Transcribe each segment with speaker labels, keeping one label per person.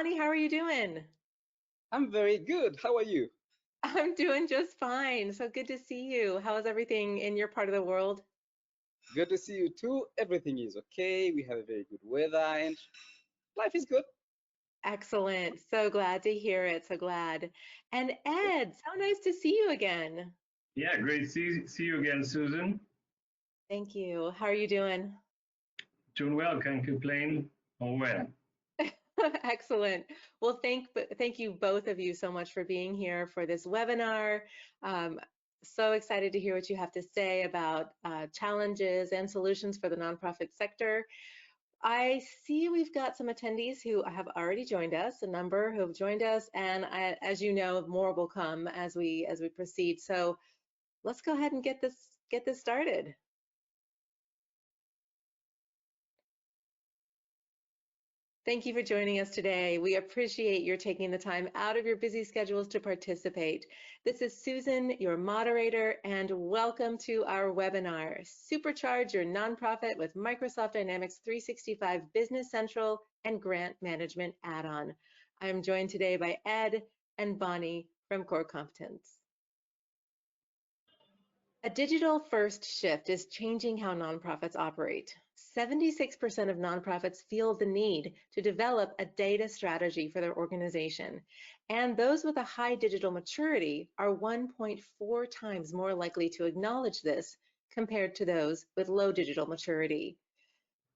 Speaker 1: Bonnie, how are you doing?
Speaker 2: I'm very good. How are you?
Speaker 1: I'm doing just fine. So good to see you. How is everything in your part of the world?
Speaker 2: Good to see you too. Everything is okay. We have a very good weather and life is good.
Speaker 1: Excellent. So glad to hear it. So glad. And Ed, so nice to see you again.
Speaker 3: Yeah, great to see you again, Susan.
Speaker 1: Thank you. How are you doing?
Speaker 3: Doing well, can't complain. All well.
Speaker 1: Excellent. Well, thank you both of you so much for being here for this webinar. Um, so excited to hear what you have to say about challenges and solutions for the nonprofit sector. I see we've got some attendees who have already joined us, a number who have joined us, and as you know, more will come as we proceed. So let's go ahead and get this started. Thank you for joining us today. We appreciate your taking the time out of your busy schedules to participate. This is Susan, your moderator, and welcome to our webinar, Supercharge Your Nonprofit with Microsoft Dynamics 365 Business Central and Grant Management Add-on. I'm joined today by Ed and Bonnie from Korcomptenz. A digital-first shift is changing how nonprofits operate. 76% of nonprofits feel the need to develop a data strategy for their organization, and those with a high digital maturity are 1.4 times more likely to acknowledge this compared to those with low digital maturity.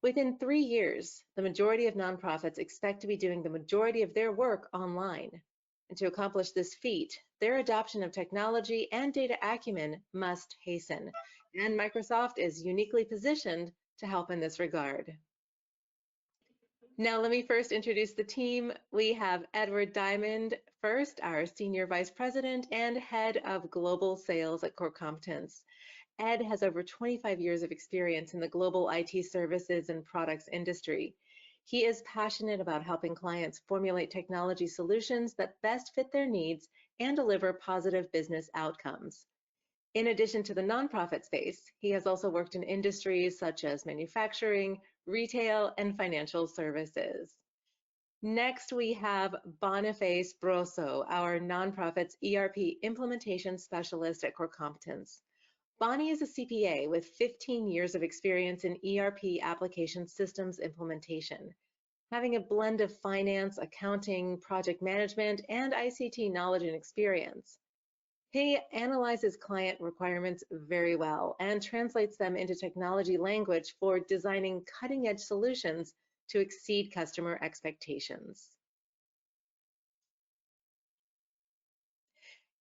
Speaker 1: Within 3 years, the majority of nonprofits expect to be doing the majority of their work online. And to accomplish this feat, their adoption of technology and data acumen must hasten, and Microsoft is uniquely positioned to help in this regard. Now, let me first introduce the team. We have Edward Diamond first, our Senior Vice President and Head of Global Sales at Korcomptenz. Ed has over 25 years of experience in the global IT services and products industry. He is passionate about helping clients formulate technology solutions that best fit their needs and deliver positive business outcomes. In addition to the nonprofit space, he has also worked in industries such as manufacturing, retail, and financial services. Next, we have Boniface Broso, our nonprofit's ERP implementation specialist at Korcomptenz. Bonnie is a CPA with 15 years of experience in ERP application systems implementation, having a blend of finance, accounting, project management, and ICT knowledge and experience. He analyzes client requirements very well and translates them into technology language for designing cutting-edge solutions to exceed customer expectations.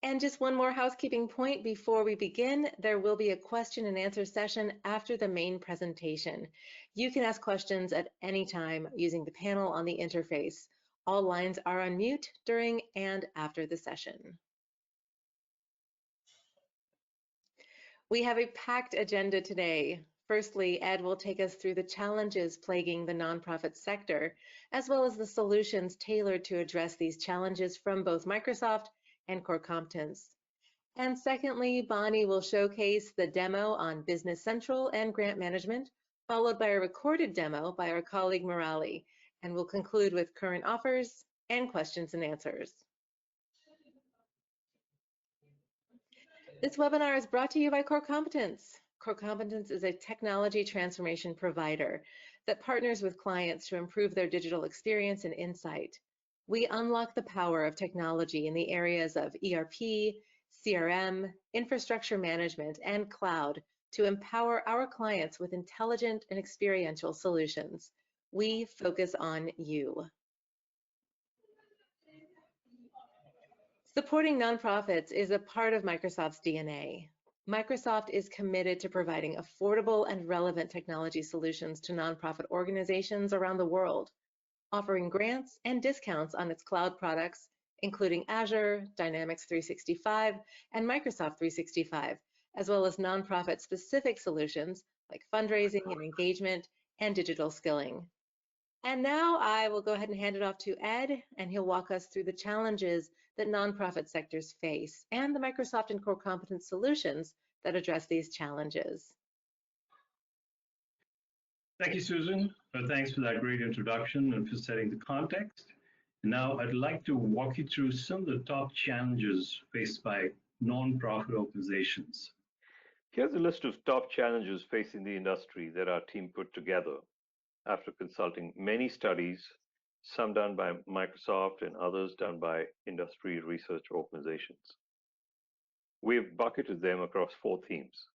Speaker 1: And just one more housekeeping point before we begin, there will be a question and answer session after the main presentation. You can ask questions at any time using the panel on the interface. All lines are on mute during and after the session. We have a packed agenda today. Firstly, Ed will take us through the challenges plaguing the nonprofit sector, as well as the solutions tailored to address these challenges from both Microsoft and Korcomptenz. And secondly, Bonnie will showcase the demo on Business Central and Grant Management, followed by a recorded demo by our colleague Murali, and we'll conclude with current offers and questions and answers. This webinar is brought to you by Korcomptenz. Korcomptenz is a technology transformation provider that partners with clients to improve their digital experience and insight. We unlock the power of technology in the areas of ERP, CRM, infrastructure management, and cloud to empower our clients with intelligent and experiential solutions. We focus on you. Supporting nonprofits is a part of Microsoft's DNA. Microsoft is committed to providing affordable and relevant technology solutions to nonprofit organizations around the world, offering grants and discounts on its cloud products, including Azure, Dynamics 365, and Microsoft 365, as well as nonprofit-specific solutions like fundraising and engagement and digital skilling. And now I will go ahead and hand it off to Ed, and he'll walk us through the challenges that nonprofit sectors face and the Microsoft and Korcomptenz solutions that address these challenges.
Speaker 3: Thank you, Susan. Thanks for that great introduction and for setting the context. Now, I'd like to walk you through some of the top challenges faced by non-profit organizations.
Speaker 4: Here's a list of top challenges facing the industry that our team put together after consulting many studies, some done by Microsoft and others done by industry research organizations. We've bucketed them across 4 themes: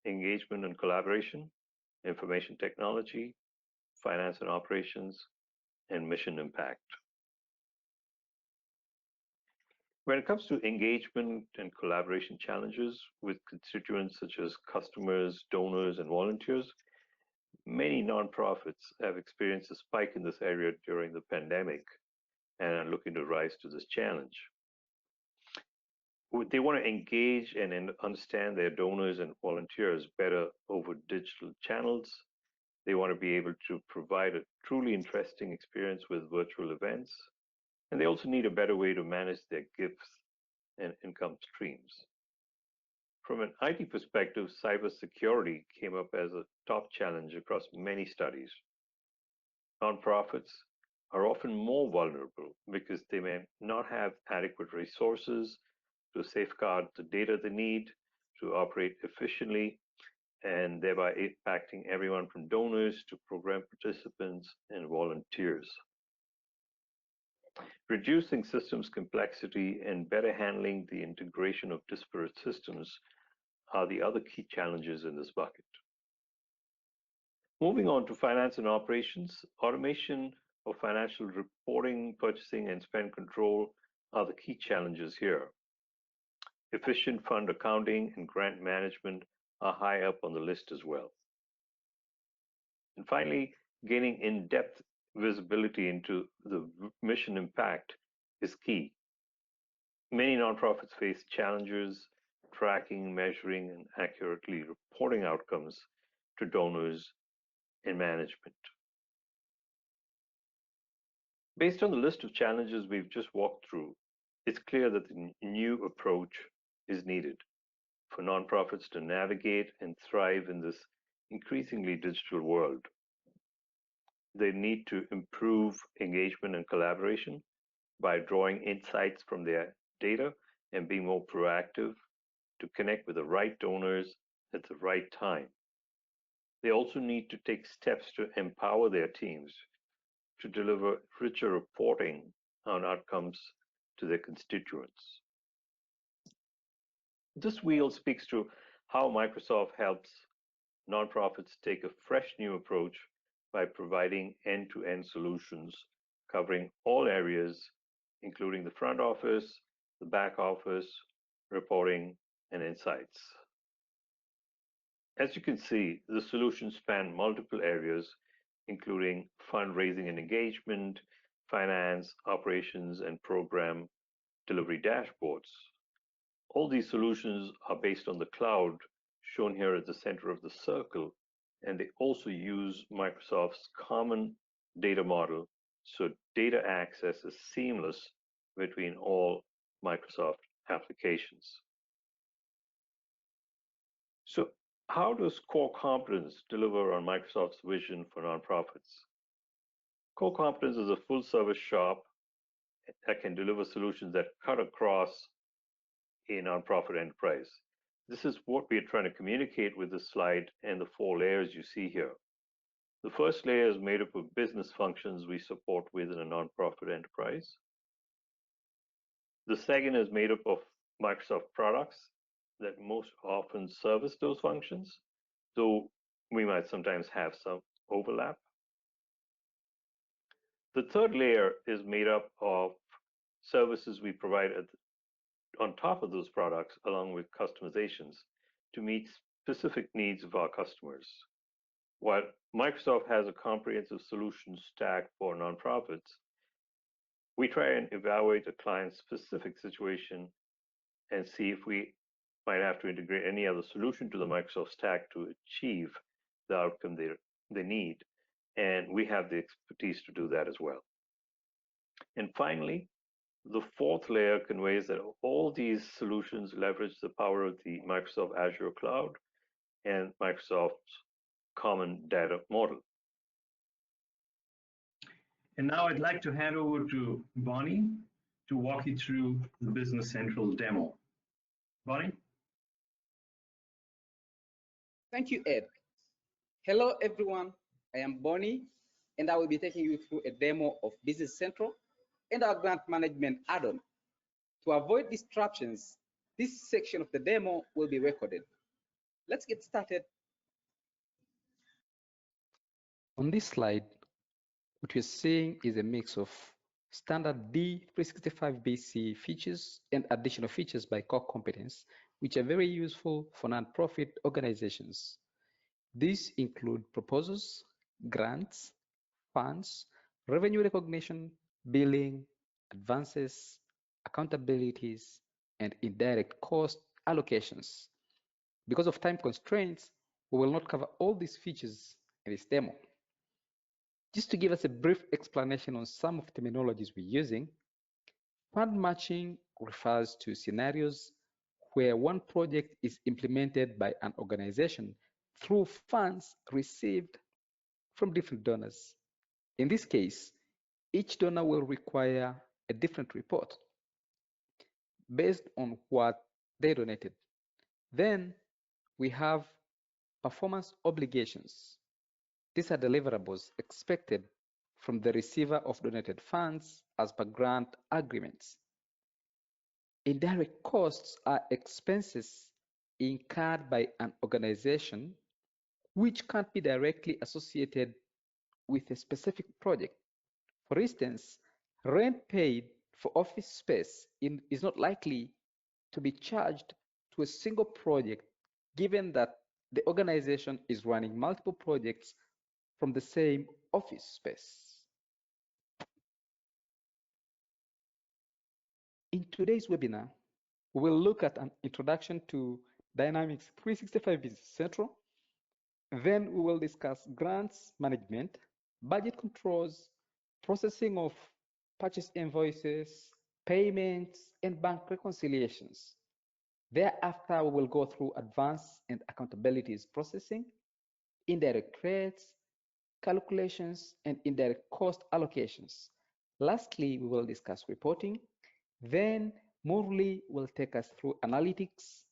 Speaker 4: engagement and collaboration, information technology, finance and operations, and mission impact. When it comes to engagement and collaboration challenges with constituents such as customers, donors, and volunteers, many nonprofits have experienced a spike in this area during the pandemic and are looking to rise to this challenge. They want to engage and understand their donors and volunteers better over digital channels. They want to be able to provide a truly interesting experience with virtual events. And they also need a better way to manage their gifts and income streams. From an IT perspective, cybersecurity came up as a top challenge across many studies. Nonprofits are often more vulnerable because they may not have adequate resources to safeguard the data they need to operate efficiently, and thereby impacting everyone from donors to program participants and volunteers. Reducing systems complexity and better handling the integration of disparate systems are the other key challenges in this bucket. Moving on to finance and operations, automation of financial reporting, purchasing, and spend control are the key challenges here. Efficient fund accounting and grant management are high up on the list as well. And finally, gaining in-depth visibility into the mission impact is key. Many nonprofits face challenges tracking, measuring, and accurately reporting outcomes to donors and management. Based on the list of challenges we've just walked through, it's clear that a new approach is needed for nonprofits to navigate and thrive in this increasingly digital world. They need to improve engagement and collaboration by drawing insights from their data and being more proactive to connect with the right donors at the right time. They also need to take steps to empower their teams to deliver richer reporting on outcomes to their constituents. This wheel speaks to how Microsoft helps nonprofits take a fresh new approach by providing end-to-end solutions covering all areas, including the front office, the back office, reporting, and insights. As you can see, the solutions span multiple areas, including fundraising and engagement, finance, operations, and program delivery dashboards. All these solutions are based on the cloud, shown here at the center of the circle, and they also use Microsoft's common data model, so data access is seamless between all Microsoft applications. So how does Korcomptenz deliver on Microsoft's vision for nonprofits? Korcomptenz is a full-service shop that can deliver solutions that cut across a nonprofit enterprise. This is what we are trying to communicate with this slide and the 4 layers you see here. The first layer is made up of business functions we support within a nonprofit enterprise. The second is made up of Microsoft products that most often service those functions, though we might sometimes have some overlap. The third layer is made up of services we provide on top of those products, along with customizations to meet specific needs of our customers. While Microsoft has a comprehensive solution stack for nonprofits, we try and evaluate a client's specific situation and see if we might have to integrate any other solution to the Microsoft stack to achieve the outcome they need. And we have the expertise to do that as well. And finally, the fourth layer conveys that all these solutions leverage the power of the Microsoft Azure cloud and Microsoft's common data model.
Speaker 3: And now I'd like to hand over to Bonnie to walk you through the Business Central demo. Bonnie?
Speaker 2: Thank you, Ed. Hello, everyone. I am Bonnie, and I will be taking you through a demo of Business Central and our grant management add-on. To avoid disruptions, this section of the demo will be recorded. Let's get started.
Speaker 5: On this slide, what you're seeing is a mix of standard D365BC features and additional features by Korcomptenz, which are very useful for nonprofit organizations. These include proposals, grants, funds, revenue recognition, billing, advances, accountabilities, and indirect cost allocations. Because of time constraints, we will not cover all these features in this demo. Just to give us a brief explanation on some of the terminologies we're using, fund matching refers to scenarios where one project is implemented by an organization through funds received from different donors. In this case, each donor will require a different report based on what they donated. Then we have performance obligations. These are deliverables expected from the receiver of donated funds as per grant agreements. Indirect costs are expenses incurred by an organization which can't be directly associated with a specific project. For instance, rent paid for office space is not likely to be charged to a single project, given that the organization is running multiple projects from the same office space. In today's webinar, we will look at an introduction to Dynamics 365 Business Central. Then we will discuss grants management, budget controls, processing of purchase invoices, payments, and bank reconciliations. Thereafter, we will go through advance and accountabilities processing, indirect rates, calculations, and indirect cost allocations. Lastly, we will discuss reporting. Then Murli will take us through analytics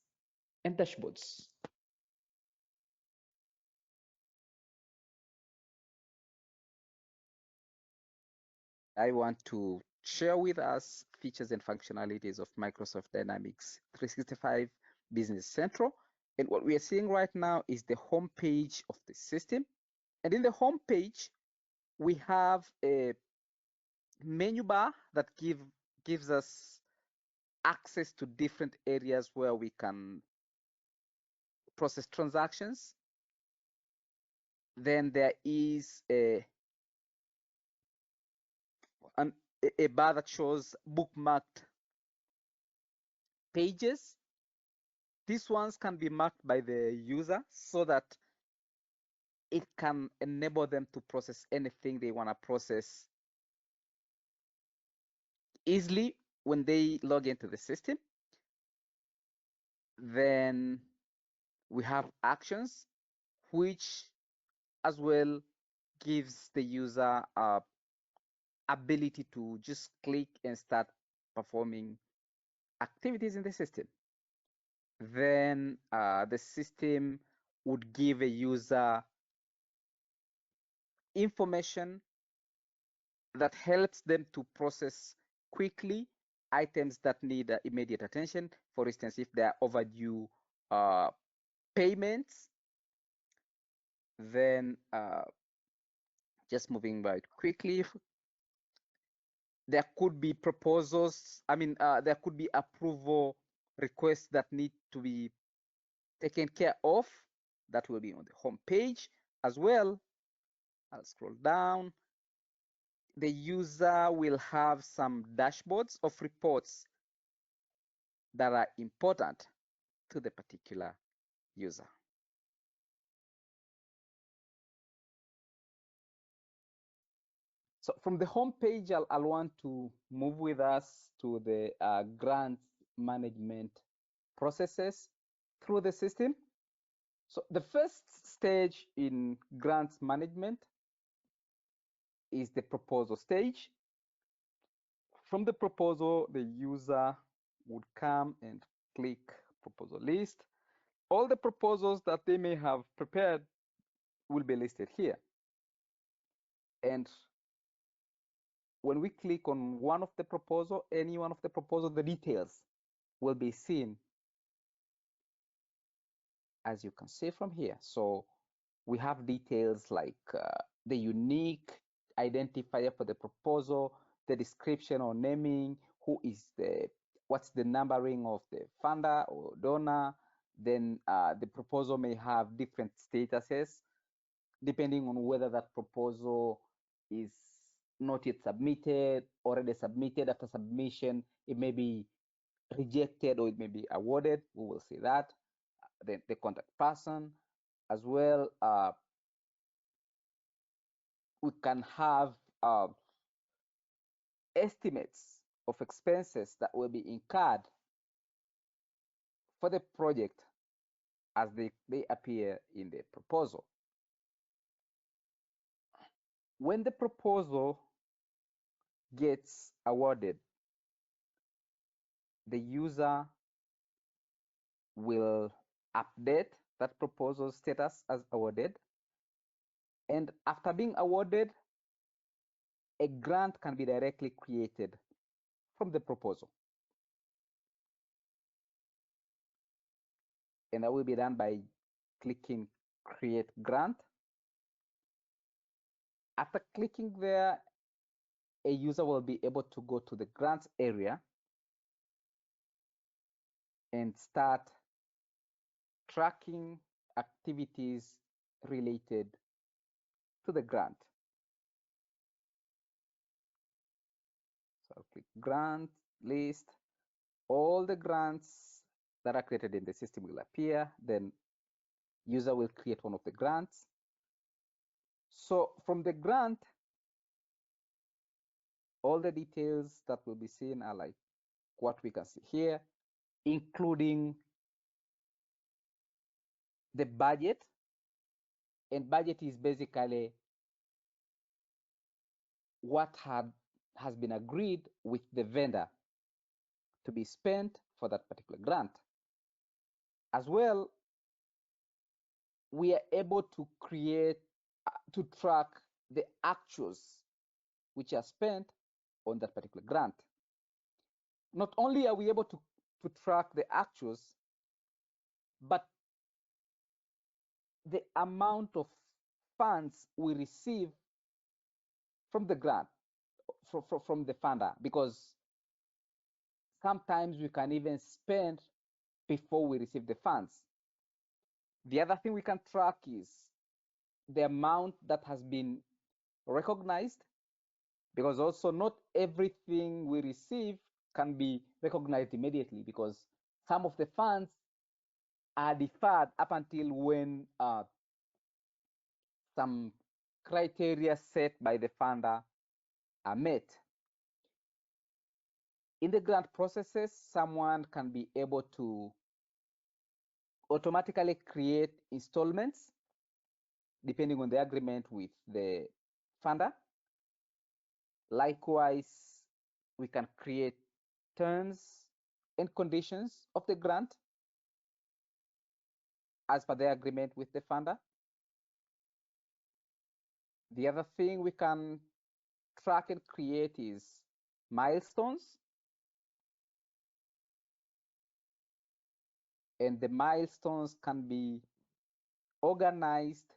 Speaker 5: and dashboards. I want to share with us features and functionalities of Microsoft Dynamics 365 Business Central. And what we are seeing right now is the home page of the system. And in the home page, we have a menu bar that gives us access to different areas where we can process transactions. Then there is a bar that shows bookmarked pages. These ones can be marked by the user so that it can enable them to process anything they want to process easily when they log into the system. Then we have actions, which as well gives the user ability to just click and start performing activities in the system. Then the system would give a user information that helps them to process quickly items that need immediate attention. For instance, if they are overdue payments, then just moving by quickly, there could be proposals. There could be approval requests that need to be taken care of. That will be on the home page as well. I'll scroll down. The user will have some dashboards of reports that are important to the particular user. So from the home page, I'll want to move with us to the grant management processes through the system. So the first stage in grants management is the proposal stage. From the proposal, the user would come and click proposal list. All the proposals that they may have prepared will be listed here. And when we click on one of the proposal, any one of the proposal, the details will be seen, as you can see from here. So we have details like the unique identifier for the proposal, the description or naming, what's the numbering of the funder or donor. Then the proposal may have different statuses depending on whether that proposal is not yet submitted, already submitted. After submission, it may be rejected or it may be awarded. We will see that. Then the contact person as well. We can have estimates of expenses that will be incurred for the project as they appear in the proposal. When the proposal gets awarded, the user will update that proposal status as awarded. And after being awarded, a grant can be directly created from the proposal. And that will be done by clicking create grant. After clicking there, a user will be able to go to the grants area and start tracking activities related to the grant. So I'll click grant list. All the grants that are created in the system will appear. Then user will create one of the grants. So from the grant, all the details that will be seen are like what we can see here, including the budget. And budget is basically what has been agreed with the vendor to be spent for that particular grant. As well, we are able to to track the actuals which are spent on that particular grant. Not only are we able to track the actuals, but the amount of funds we receive from the grant, from the funder, because sometimes we can even spend before we receive the funds. The other thing we can track is the amount that has been recognized, because also not everything we receive can be recognized immediately, because some of the funds are deferred up until when some criteria set by the funder are met. In the grant processes, someone can be able to automatically create installments depending on the agreement with the funder. Likewise, we can create terms and conditions of the grant as per the agreement with the funder. The other thing we can track and create is milestones. And the milestones can be organized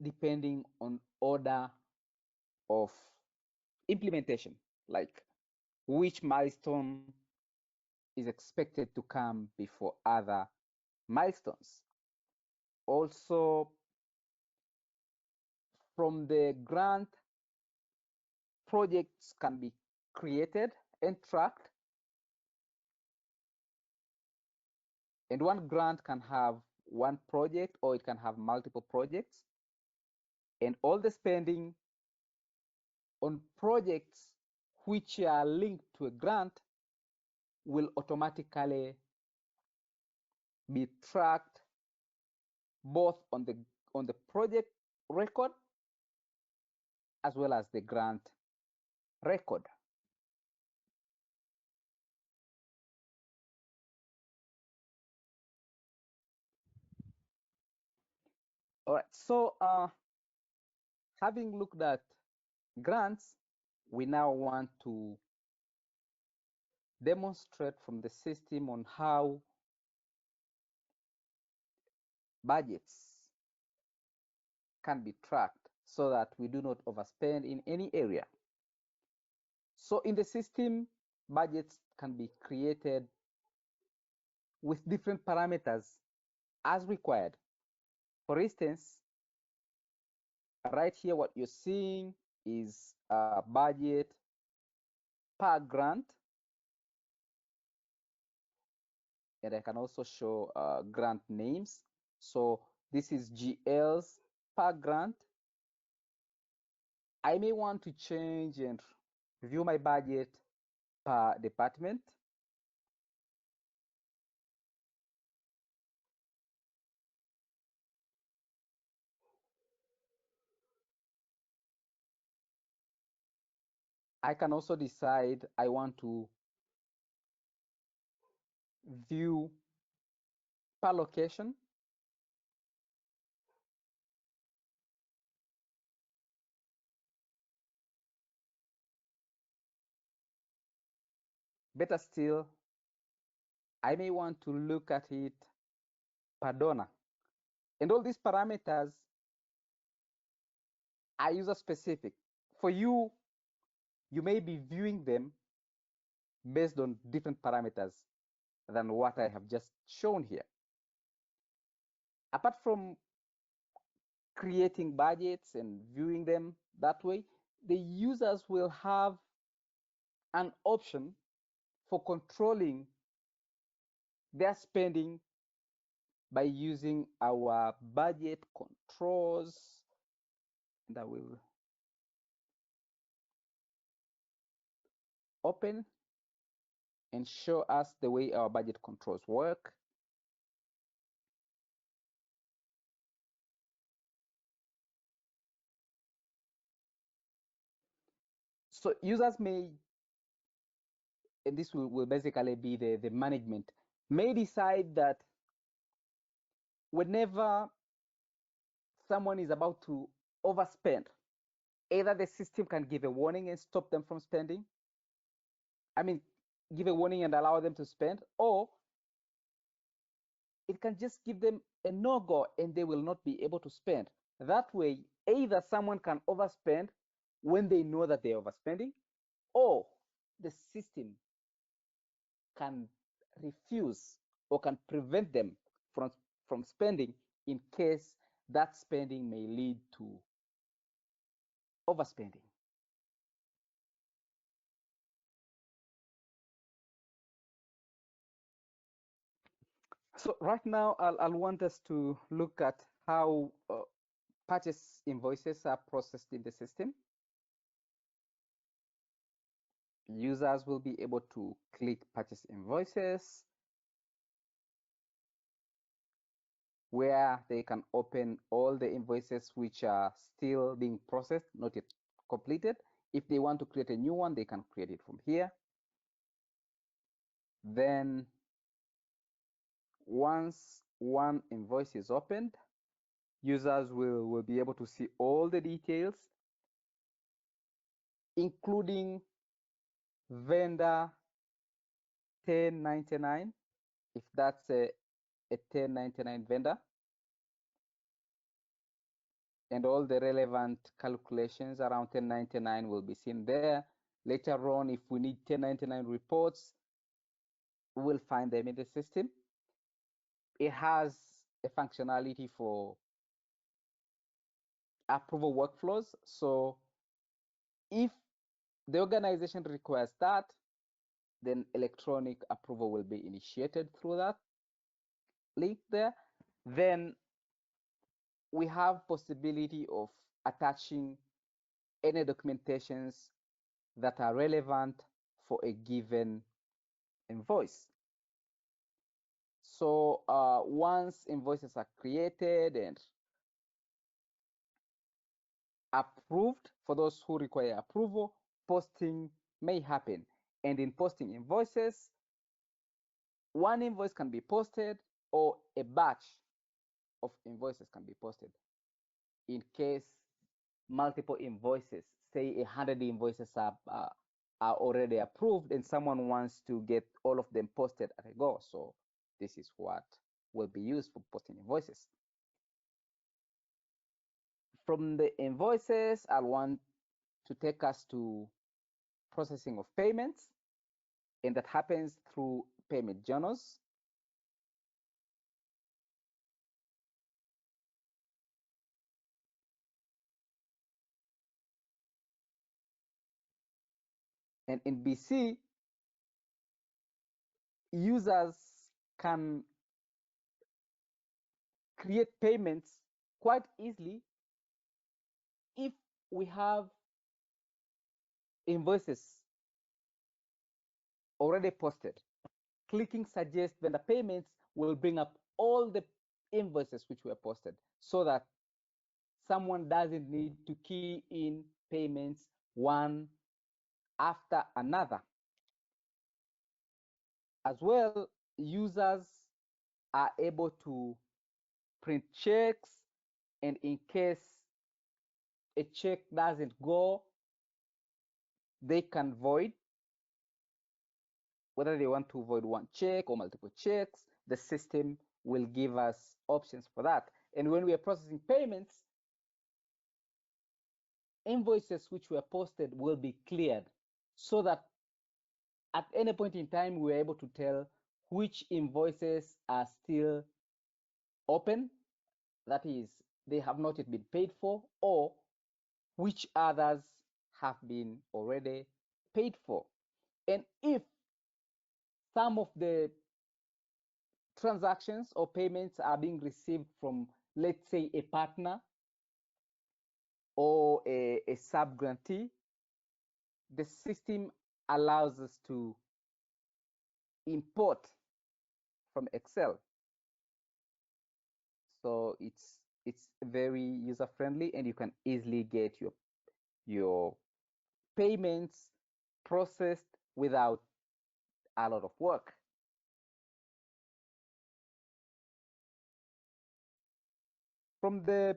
Speaker 5: depending on order of implementation, like which milestone is expected to come before other milestones. Also, from the grant, projects can be created and tracked. And one grant can have one project or it can have multiple projects. And all the spending on projects which are linked to a grant will automatically be tracked both on the project record as well as the grant record. All right, so having looked at grants, we now want to demonstrate from the system on how budgets can be tracked so that we do not overspend in any area. So in the system, budgets can be created with different parameters as required. For instance, right here, what you're seeing is a budget per grant. And I can also show grant names. So this is GLs per grant. I may want to change and view my budget per department. I can also decide I want to view per location. Better still, I may want to look at it per donor. And all these parameters are user specific. For you, you may be viewing them based on different parameters than what I have just shown here. Apart from creating budgets and viewing them that way, the users will have an option for controlling their spending by using our budget controls. And I will open and show us the way our budget controls work. So users may, and this will basically be the management, may decide that whenever someone is about to overspend, either the system can give a warning and stop them from spending. I mean, give a warning and allow them to spend, or it can just give them a no-go and they will not be able to spend. That way, either someone can overspend when they know that they're overspending, or the system can refuse or can prevent them from spending in case that spending may lead to overspending. So right now, I'll want us to look at how purchase invoices are processed in the system. Users will be able to click purchase invoices, where they can open all the invoices which are still being processed, not yet completed. If they want to create a new one, they can create it from here. Then once one invoice is opened, users will be able to see all the details, including vendor 1099, if that's a 1099 vendor, and all the relevant calculations around 1099 will be seen there. Later on, if we need 1099 reports, we will find them in the system. It has a functionality for approval workflows. So if the organization requires that, then electronic approval will be initiated through that link there. Then we have possibility of attaching any documentations that are relevant for a given invoice. So once invoices are created and approved. For those who require approval, posting may happen. And in posting invoices, one invoice can be posted or a batch of invoices can be posted. In case multiple invoices, say 100 invoices are already approved and someone wants to get all of them posted at a go. So this is what will be used for posting invoices. From the invoices, I'll want to take us to processing of payments, and that happens through payment journals. And in BC, users can create payments quite easily if we have invoices already posted. Clicking suggest vendor payments will bring up all the invoices which were posted so that someone doesn't need to key in payments one after another. As well, users are able to print checks, and in case a check doesn't go, they can void. Whether they want to void one check or multiple checks, the system will give us options for that. And when we are processing payments, invoices which were posted will be cleared so that at any point in time, we're able to tell which invoices are still open, that is, they have not yet been paid for, or which others have been already paid for. And if some of the transactions or payments are being received from, let's say, a partner or a sub-grantee, the system allows us to import from Excel. So it's very user-friendly, and you can easily get your payments processed without a lot of work. From the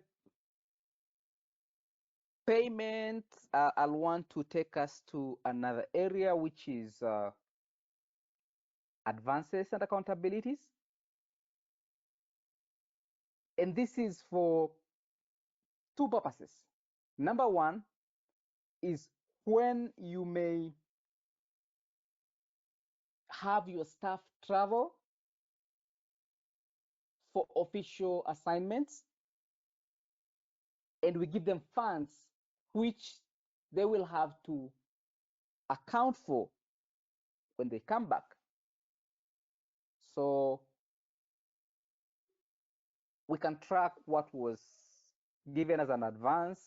Speaker 5: payments, I'll want to take us to another area, which is advances and accountabilities. And this is for two purposes. Number one is when you may have your staff travel for official assignments, and we give them funds which they will have to account for when they come back. So we can track what was given as an advance,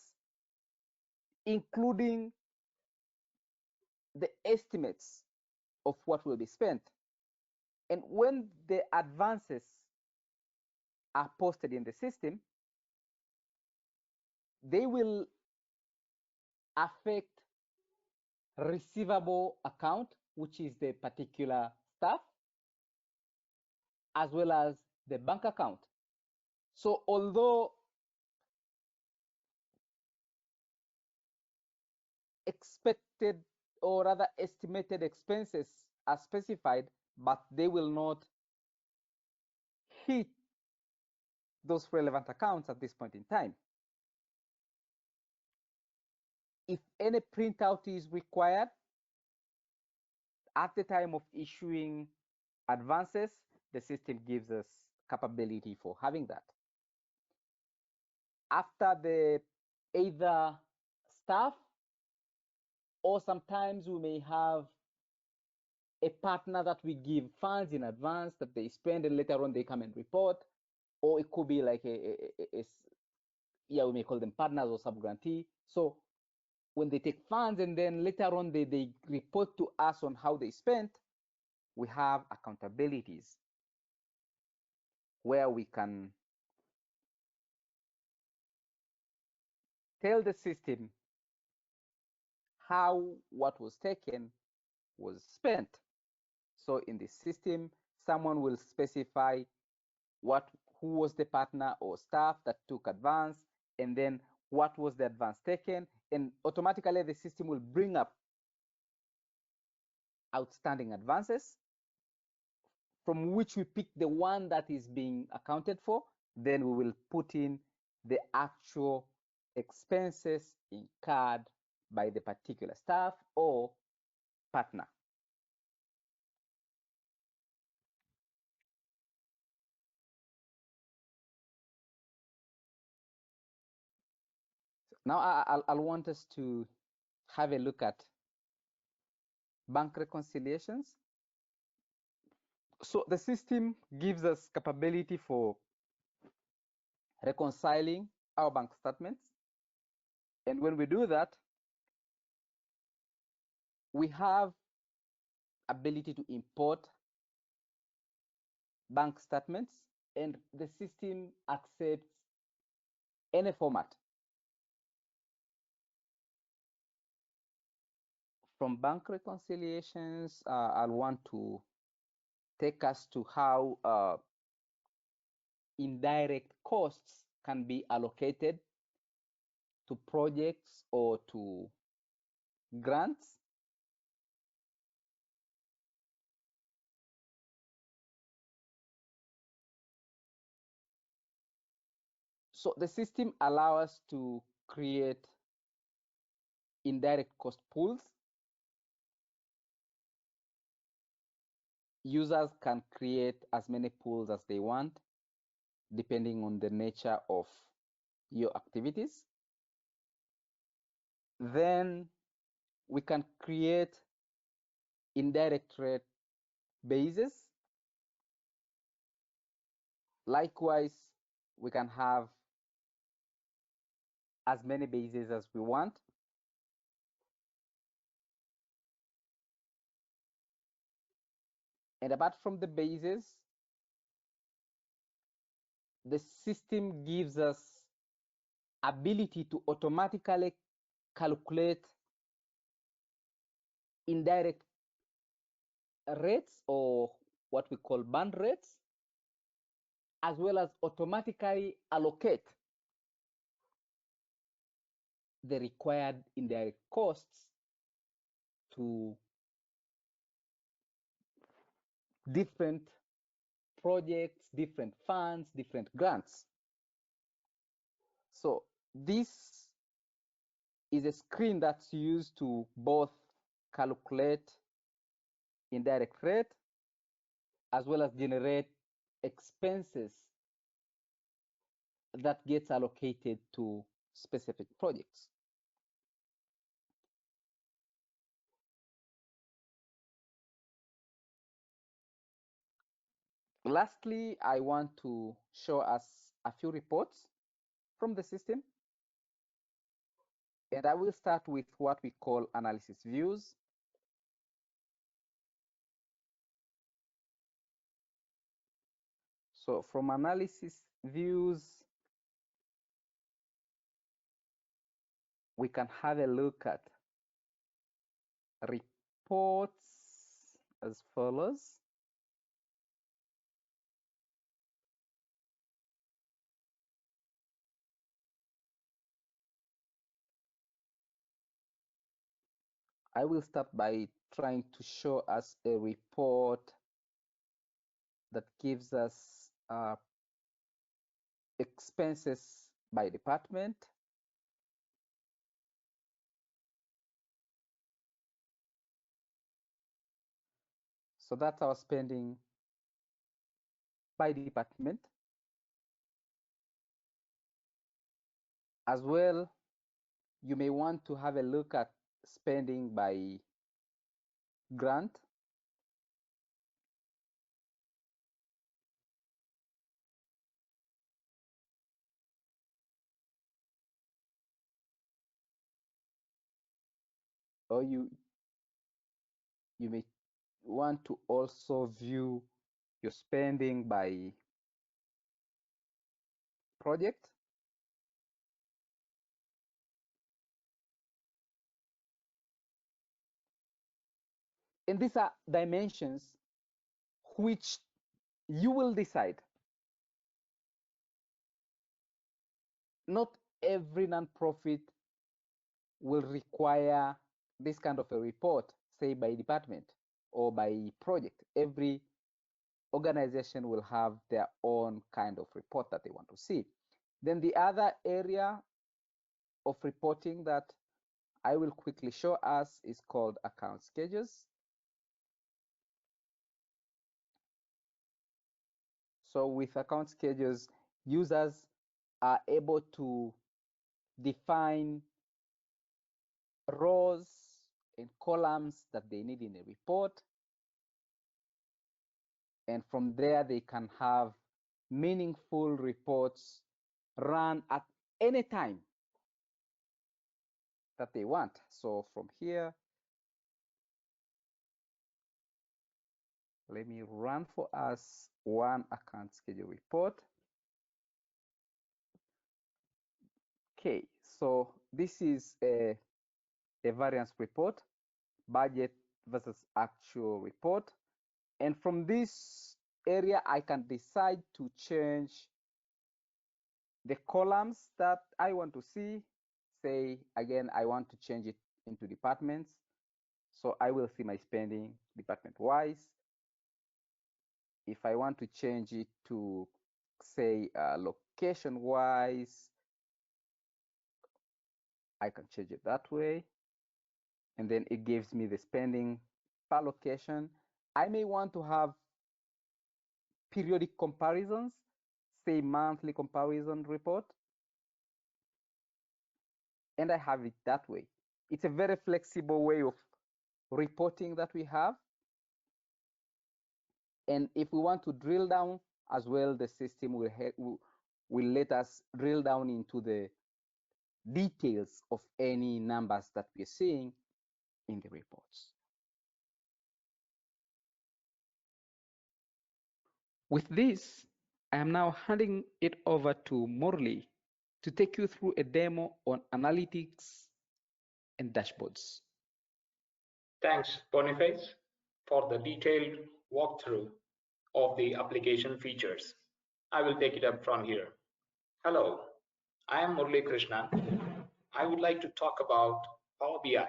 Speaker 5: including the estimates of what will be spent. And when the advances are posted in the system, they will affect receivable account, which is the particular staff, as well as the bank account. So although expected or rather estimated expenses are specified, but they will not hit those relevant accounts at this point in time. If any printout is required at the time of issuing advances, the system gives us capability for having that. After the either staff, or sometimes we may have a partner that we give funds in advance that they spend and later on they come and report, or it could be like yeah, we may call them partners or sub-grantee. So when they take funds and then later on they report to us on how they spent, we have accountabilities where we can tell the system how what was taken was spent. So in the system, someone will specify who was the partner or staff that took advance, and then what was the advance taken, and automatically the system will bring up outstanding advances, from which we pick the one that is being accounted for. Then we will put in the actual expenses incurred by the particular staff or partner. Now I'll want us to have a look at bank reconciliations. So the system gives us capability for reconciling our bank statements. And when we do that, we have ability to import bank statements, and the system accepts any format. From bank reconciliations, I'll want to take us to how indirect costs can be allocated to projects or to grants. So the system allows us to create indirect cost pools. Users can create as many pools as they want, depending on the nature of your activities. Then we can create indirect rate bases. Likewise, we can have as many bases as we want. And apart from the bases, the system gives us ability to automatically calculate indirect rates, or what we call band rates, as well as automatically allocate the required indirect costs to different projects, different funds, different grants. So this is a screen that's used to both calculate indirect rate as well as generate expenses that gets allocated to specific projects. Lastly, I want to show us a few reports from the system. And I will start with what we call analysis views. So from analysis views, we can have a look at reports as follows. I will start by trying to show us a report that gives us expenses by department. So that's our spending by department. As well, you may want to have a look at spending by grant. Or you may want to also view your spending by project. And these are dimensions which you will decide. Not every nonprofit will require this kind of a report, say by department or by project. Every organization will have their own kind of report that they want to see. Then the other area of reporting that I will quickly show us is called account schedules. So with account schedules, users are able to define rows and columns that they need in a report. And from there, they can have meaningful reports run at any time that they want. So from here, let me run for us one account schedule report. Okay, so this is a variance report, budget versus actual report. And from this area, I can decide to change the columns that I want to see. Say, again, I want to change it into departments. So I will see my spending department-wise. If I want to change it to, say, location-wise, I can change it that way. And then it gives me the spending per location. I may want to have periodic comparisons, say monthly comparison report. And I have it that way. It's a very flexible way of reporting that we have. And if we want to drill down as well, the system will let us drill down into the details of any numbers that we're seeing in the reports. With this, I am now handing it over to Morley to take you through a demo on analytics and dashboards.
Speaker 6: Thanks, Boniface, for the detailed walkthrough of the application features. I will take it up from here. Hello, I am Murali Krishnan. I would like to talk about Power BI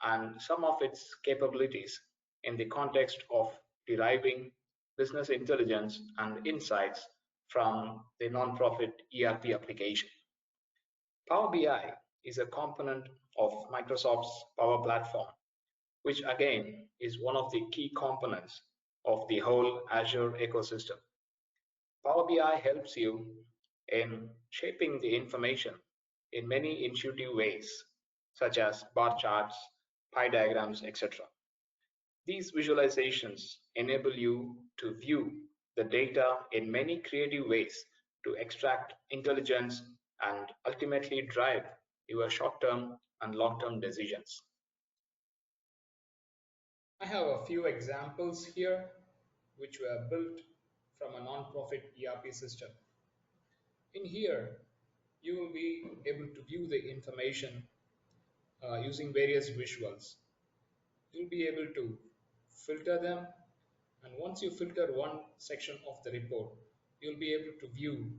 Speaker 6: and some of its capabilities in the context of deriving business intelligence and insights from the nonprofit ERP application. Power BI is a component of Microsoft's Power Platform, which again is one of the key components of the whole Azure ecosystem. Power BI helps you in shaping the information in many intuitive ways, such as bar charts, pie diagrams, etc. These visualizations enable you to view the data in many creative ways to extract intelligence and ultimately drive your short-term and long-term decisions. I have a few examples here which were built from a non-profit ERP system. In here, you will be able to view the information using various visuals. You'll be able to filter them, and once you filter one section of the report, you'll be able to view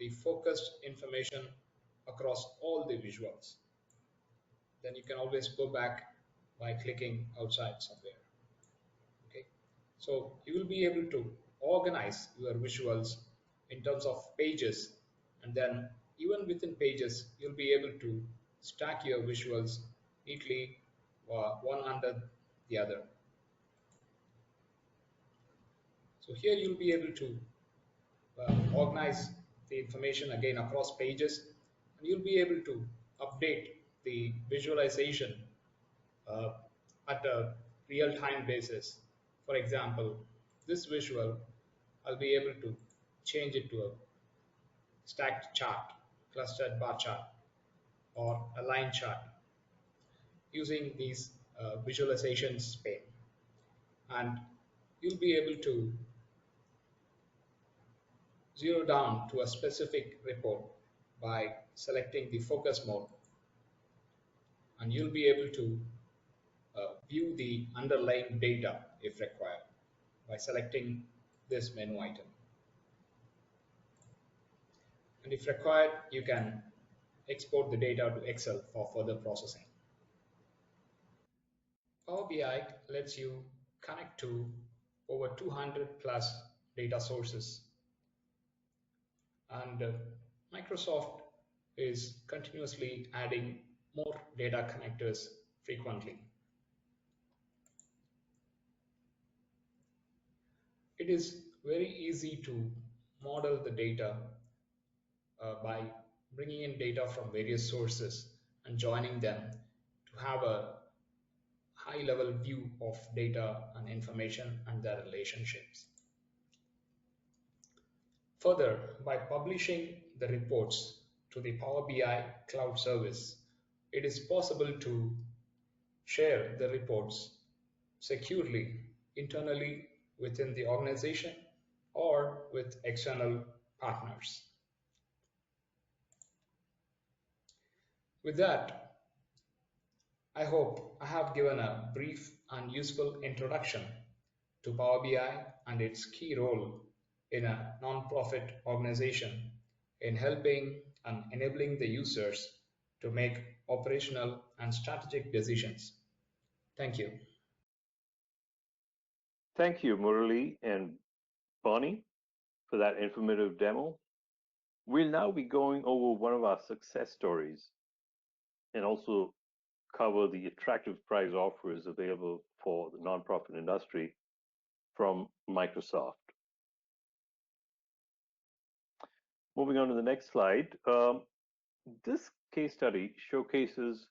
Speaker 6: the focused information across all the visuals. Then you can always go back by clicking outside somewhere. Okay, so you will be able to organize your visuals in terms of pages, and then even within pages, you'll be able to stack your visuals neatly one under the other. So here you'll be able to organize the information again across pages, and you'll be able to update the visualization at a real-time basis. For example, this visual, I'll be able to change it to a stacked chart, clustered bar chart, or a line chart using these visualizations pane. And you'll be able to zero down to a specific report by selecting the focus mode, and you'll be able to view the underlying data if required by selecting this menu item. And if required, you can export the data to Excel for further processing. Power BI lets you connect to over 200 plus data sources. And Microsoft is continuously adding more data connectors frequently. It is very easy to model the data by bringing in data from various sources and joining them to have a high-level view of data and information and their relationships. Further, by publishing the reports to the Power BI cloud service, it is possible to share the reports securely internally within the organization or with external partners. With that, I hope I have given a brief and useful introduction to Power BI and its key role in a non-profit organization in helping and enabling the users to make operational and strategic decisions. Thank you.
Speaker 4: Thank you, Murali and Bonnie, for that informative demo. We'll now be going over one of our success stories and also cover the attractive prize offers available for the nonprofit industry from Microsoft. Moving on to the next slide. This case study showcases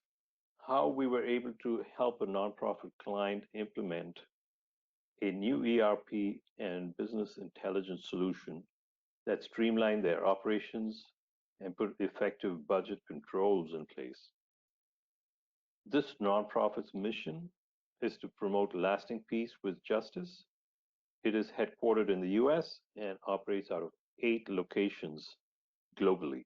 Speaker 4: how we were able to help a nonprofit client implement a new ERP and business intelligence solution that streamlined their operations and put effective budget controls in place. This nonprofit's mission is to promote lasting peace with justice. It is headquartered in the US and operates out of 8 locations globally.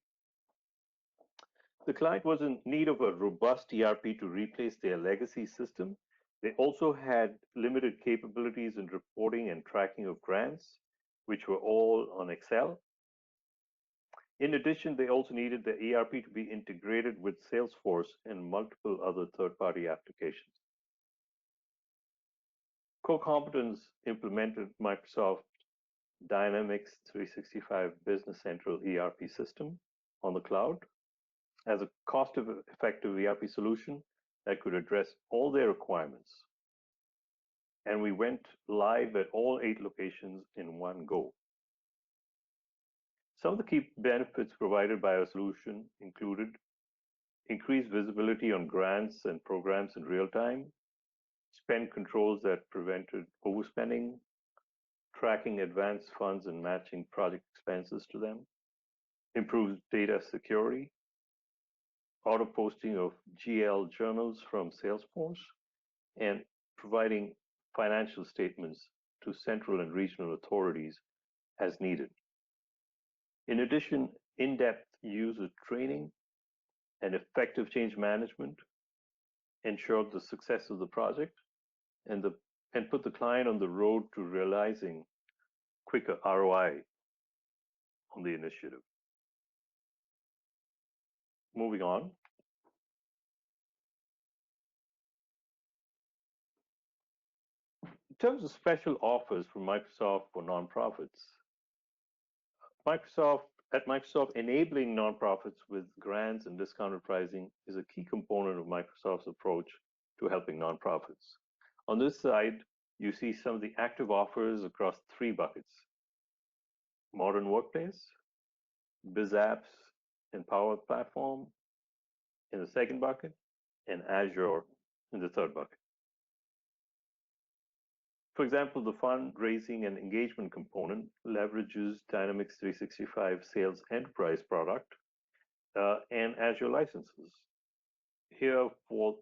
Speaker 4: The client was in need of a robust ERP to replace their legacy system. They also had limited capabilities in reporting and tracking of grants, which were all on Excel. In addition, they also needed the ERP to be integrated with Salesforce and multiple other third-party applications. Korcomptenz implemented Microsoft Dynamics 365 Business Central ERP system on the cloud as a cost-effective ERP solution that could address all their requirements. And we went live at all 8 locations in one go. Some of the key benefits provided by our solution included increased visibility on grants and programs in real time, spend controls that prevented overspending, tracking advanced funds and matching project expenses to them, improved data security, auto posting of GL journals from Salesforce, and providing financial statements to central and regional authorities as needed. In addition, in-depth user training and effective change management ensured the success of the project and put the client on the road to realizing quicker ROI on the initiative. Moving on. In terms of special offers from Microsoft for nonprofits, Microsoft, enabling nonprofits with grants and discounted pricing is a key component of Microsoft's approach to helping nonprofits. On this side, you see some of the active offers across 3 buckets: Modern Workplace, Biz Apps and Power Platform in the second bucket, and Azure in the third bucket. For example, the fundraising and engagement component leverages Dynamics 365 Sales Enterprise product and Azure licenses. Here for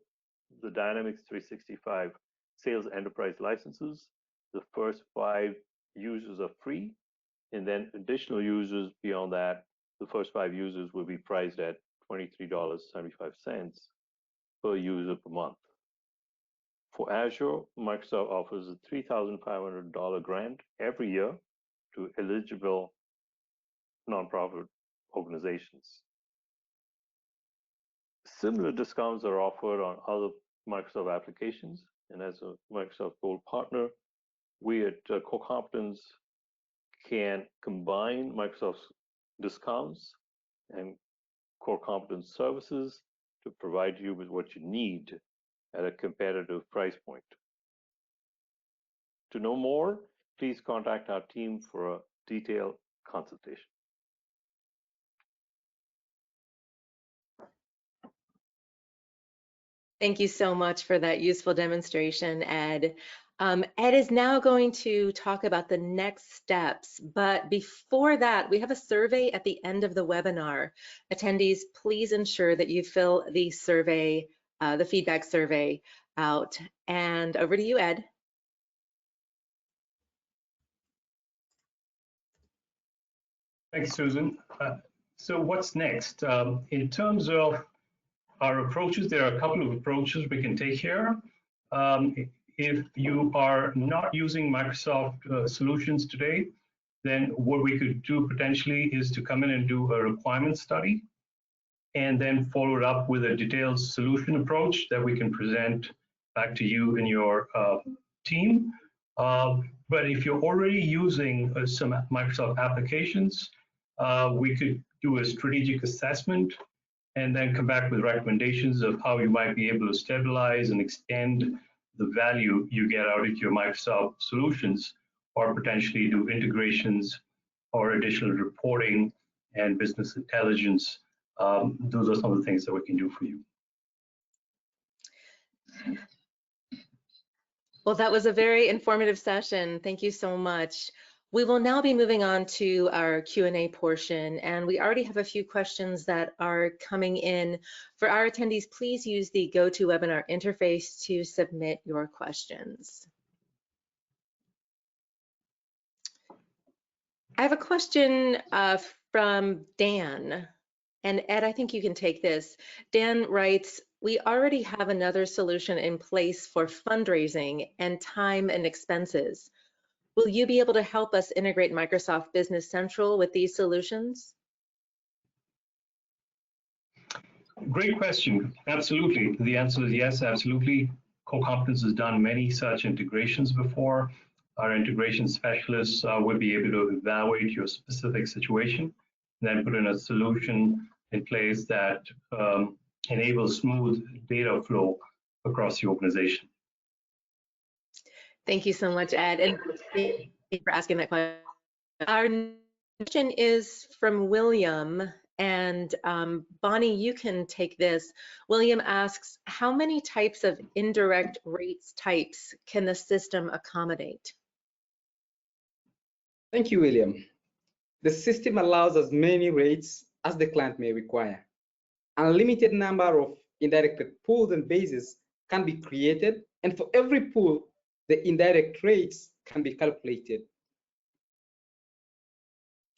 Speaker 4: the Dynamics 365 Sales Enterprise licenses, the first 5 users are free, and then additional users beyond that, the first 5 users will be priced at $23.75 per user per month. For Azure, Microsoft offers a $3,500 grant every year to eligible nonprofit organizations. Similar discounts are offered on other Microsoft applications, and as a Microsoft Gold partner, we at Korcomptenz can combine Microsoft's discounts and Korcomptenz services to provide you with what you need at a competitive price point. To know more, please contact our team for a detailed consultation.
Speaker 1: Thank you so much for that useful demonstration, Ed. Ed is now going to talk about the next steps, but before that, we have a survey at the end of the webinar. Attendees, please ensure that you fill the survey, the feedback survey out. And over to you, Ed.
Speaker 3: Thanks, Susan. So what's next? In terms of our approaches, there are a couple of approaches we can take here. If you are not using Microsoft solutions today, then what we could do potentially is to come in and do a requirement study and then follow it up with a detailed solution approach that we can present back to you and your team. But if you're already using some Microsoft applications, we could do a strategic assessment and then come back with recommendations of how you might be able to stabilize and extend the value you get out of your Microsoft solutions, or potentially do integrations or additional reporting and business intelligence. Those are some of the things that we can do for you.
Speaker 1: Well, that was a very informative session. Thank you so much. We will now be moving on to our Q&A portion, and we already have a few questions that are coming in. For our attendees, please use the GoToWebinar interface to submit your questions. I have a question from Dan, and Ed, I think you can take this. Dan writes, we already have another solution in place for fundraising and time and expenses. Will you be able to help us integrate Microsoft Business Central with these solutions?
Speaker 3: Great question. Absolutely. The answer is yes, absolutely. Korcomptenz has done many such integrations before. Our integration specialists will be able to evaluate your specific situation and then put in a solution in place that enables smooth data flow across the organization.
Speaker 1: Thank you so much, Ed, and thank you for asking that question. Our question is from William, and Bonnie, you can take this. William asks, how many types of indirect rates types can the system accommodate?
Speaker 2: Thank you, William. The system allows as many rates as the client may require. An unlimited number of indirect pools and bases can be created, and for every pool, the indirect rates can be calculated.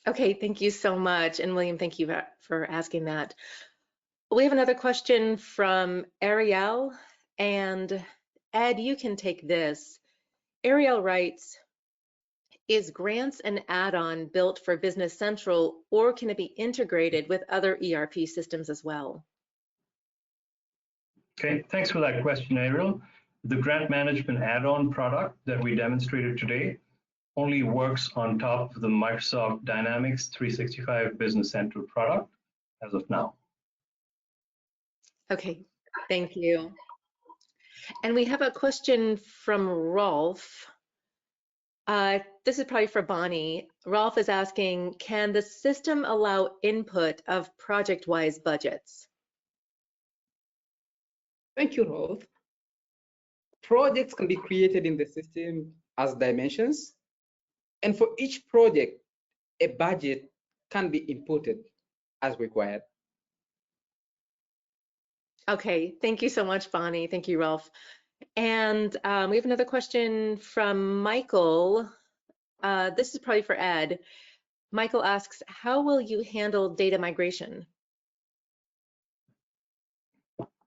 Speaker 1: Okay, thank you so much. And William, thank you for asking that. We have another question from Ariel, and Ed, you can take this. Ariel writes, is grants an add-on built for Business Central, or can it be integrated with other ERP systems as well?
Speaker 3: Okay, thanks for that question, Ariel. The grant management add-on product that we demonstrated today only works on top of the Microsoft Dynamics 365 Business Central product as of now.
Speaker 1: Okay, thank you. And we have a question from Rolf. This is probably for Bonnie. Rolf is asking, can the system allow input of project-wise budgets?
Speaker 2: Thank you, Rolf. Projects can be created in the system as dimensions, and for each project, a budget can be inputted as required.
Speaker 1: Okay, thank you so much, Bonnie. Thank you, Rolf. And we have another question from Michael. This is probably for Ed. Michael asks, how will you handle data migration?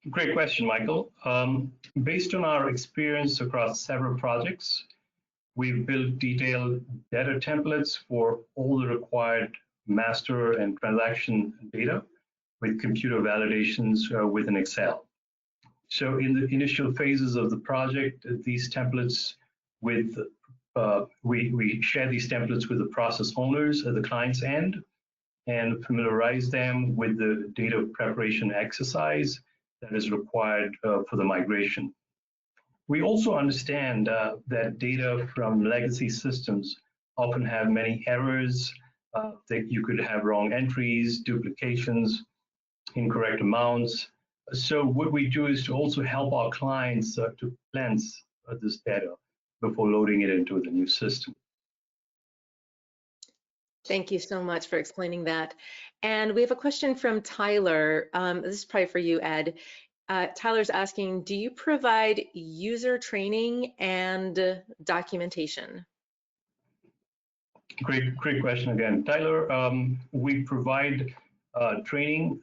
Speaker 3: Great question, Michael. Based on our experience across several projects, we've built detailed data templates for all the required master and transaction data with computer validations within Excel. So in the initial phases of the project, these templates with we share these templates with the process owners at the client's end and familiarize them with the data preparation exercise that is required for the migration. We also understand that data from legacy systems often have many errors, that you could have wrong entries, duplications, incorrect amounts. So what we do is to also help our clients to cleanse this data before loading it into the new system.
Speaker 1: Thank you so much for explaining that. And we have a question from Tyler. This is probably for you, Ed. Tyler's asking, do you provide user training and documentation?
Speaker 3: Great question again. Tyler, we provide training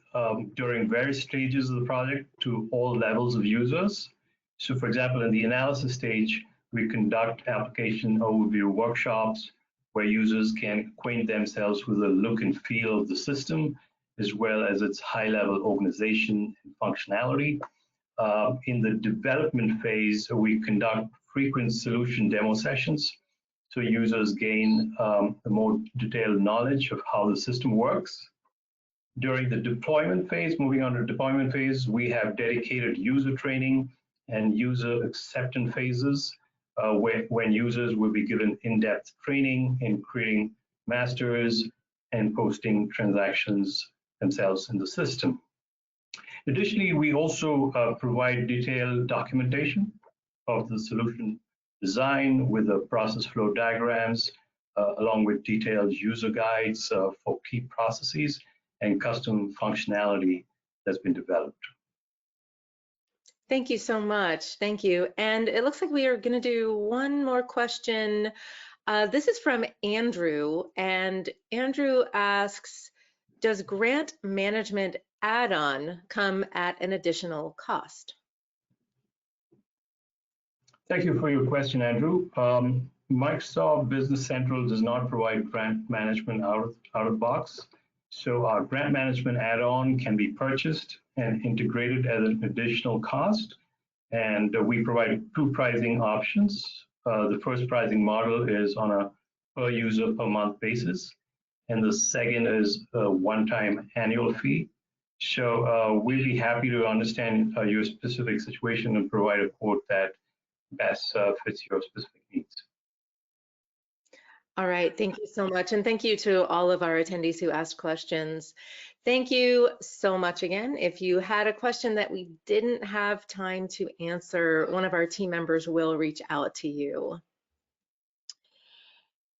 Speaker 3: during various stages of the project to all levels of users. So for example, in the analysis stage, we conduct application overview workshops where users can acquaint themselves with the look and feel of the system, as well as its high-level organization and functionality. In the development phase, we conduct frequent solution demo sessions so users gain a more detailed knowledge of how the system works. During the deployment phase, moving on to deployment phase, we have dedicated user training and user acceptance phases when users will be given in-depth training in creating masters and posting transactions themselves in the system. Additionally, we also provide detailed documentation of the solution design with the process flow diagrams, along with detailed user guides for key processes and custom functionality that's been developed.
Speaker 1: Thank you so much. Thank you. And it looks like we are going to do one more question. This is from Andrew, and Andrew asks, does grant management add-on come at an additional cost?
Speaker 3: Thank you for your question, Andrew. Microsoft Business Central does not provide grant management out of box. So our grant management add-on can be purchased and integrated at an additional cost. And we provide two pricing options. The first pricing model is on a per user per month basis. And the second is a one-time annual fee. So we'd be happy to understand your specific situation and provide a quote that best fits your specific needs.
Speaker 1: All right, thank you so much. And thank you to all of our attendees who asked questions. Thank you so much again. If you had a question that we didn't have time to answer, one of our team members will reach out to you.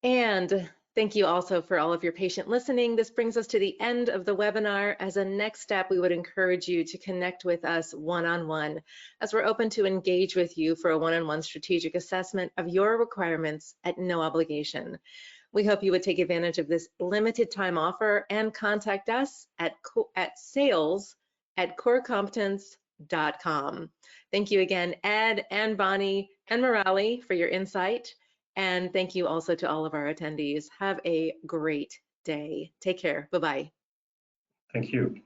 Speaker 1: And thank you also for all of your patient listening. This brings us to the end of the webinar. As a next step, we would encourage you to connect with us one-on-one, as we're open to engage with you for a one-on-one strategic assessment of your requirements at no obligation. We hope you would take advantage of this limited time offer and contact us at sales@korcomptenz.com. Thank you again, Ed and Bonnie and Murali, for your insight. And thank you also to all of our attendees. Have a great day. Take care. Bye-bye.
Speaker 3: Thank you.